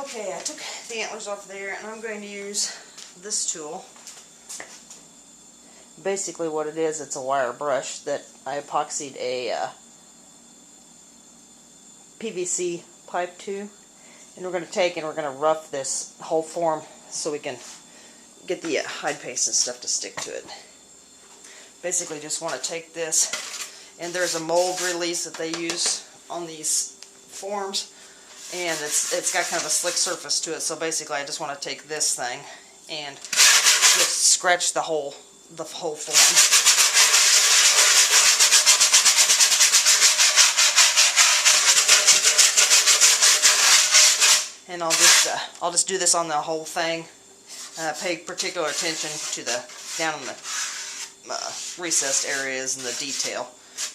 Okay, I took the antlers off there, and I'm going to use this tool. Basically what it is, it's a wire brush that I epoxied a PVC pipe to. And we're going to take and we're going to rough this whole form so we can get the hide paste and stuff to stick to it. Basically just want to take this, and there's a mold release that they use on these forms, and it's got kind of a slick surface to it. So basically I just want to take this thing and just scratch the whole form. And I'll just do this on the whole thing. Pay particular attention to the down in the recessed areas and the detail.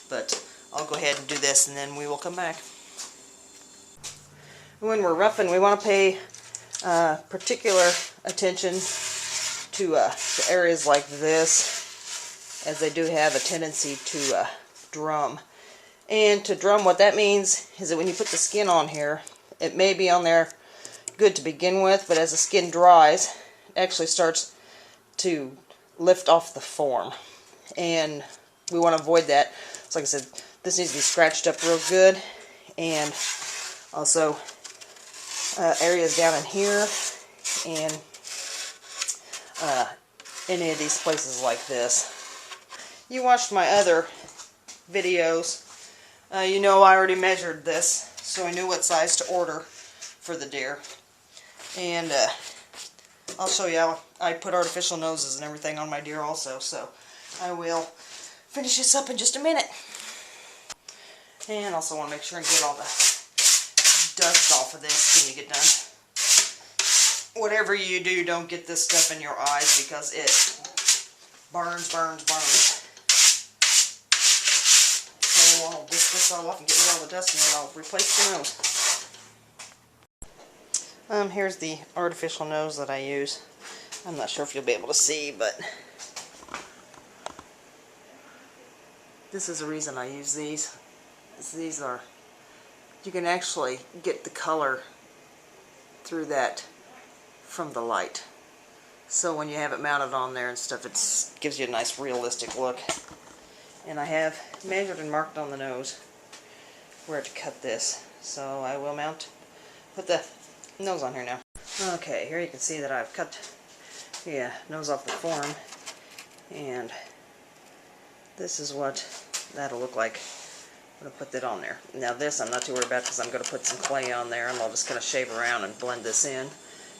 But I'll go ahead and do this, and then we will come back. When we're roughing, we want to pay particular attention to areas like this, as they do have a tendency to drum. And to drum, what that means is that when you put the skin on here, it may be on there good to begin with, but as the skin dries, it actually starts to lift off the form. And we want to avoid that. So like I said, this needs to be scratched up real good, and also areas down in here, and any of these places like this. You watched my other videos. You know I already measured this, so I knew what size to order for the deer. And I'll show you how I put artificial noses and everything on my deer also. So I will finish this up in just a minute. And also want to make sure and get all the dust off of this when you get done. Whatever you do, don't get this stuff in your eyes, because it burns, burns, burns. So I'll whisk this all off and get rid of all the dust, and then I'll replace the nose. Here's the artificial nose that I use. I'm not sure if you'll be able to see, but this is the reason I use these. These are, you can actually get the color through that from the light. So when you have it mounted on there and stuff, it gives you a nice realistic look. And I have measured and marked on the nose where to cut this. So I will put the nose on here now. Okay, here you can see that I've cut the nose off the form, and this is what that'll look like. I'm going to put that on there. Now this I'm not too worried about, because I'm going to put some clay on there, and I'll just kind of shave around and blend this in.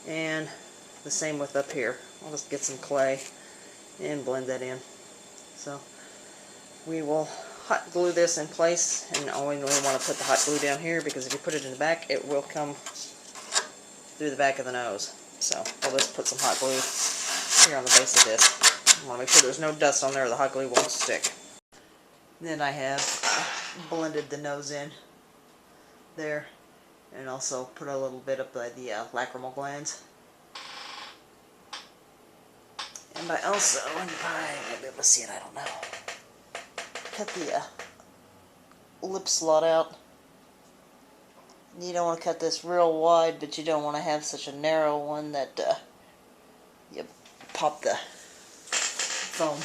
And the same with up here. I'll just get some clay and blend that in. So we will hot glue this in place, and I only want to put the hot glue down here, because if you put it in the back, it will come through the back of the nose. So I'll just put some hot glue here on the base of this. I want to make sure there's no dust on there, or the hot glue won't stick. Then I have blended the nose in there, and also put a little bit up by the lacrimal glands. And I also, you might be able to see it, I don't know, cut the lip slot out. You don't want to cut this real wide, but you don't want to have such a narrow one that you pop the foam.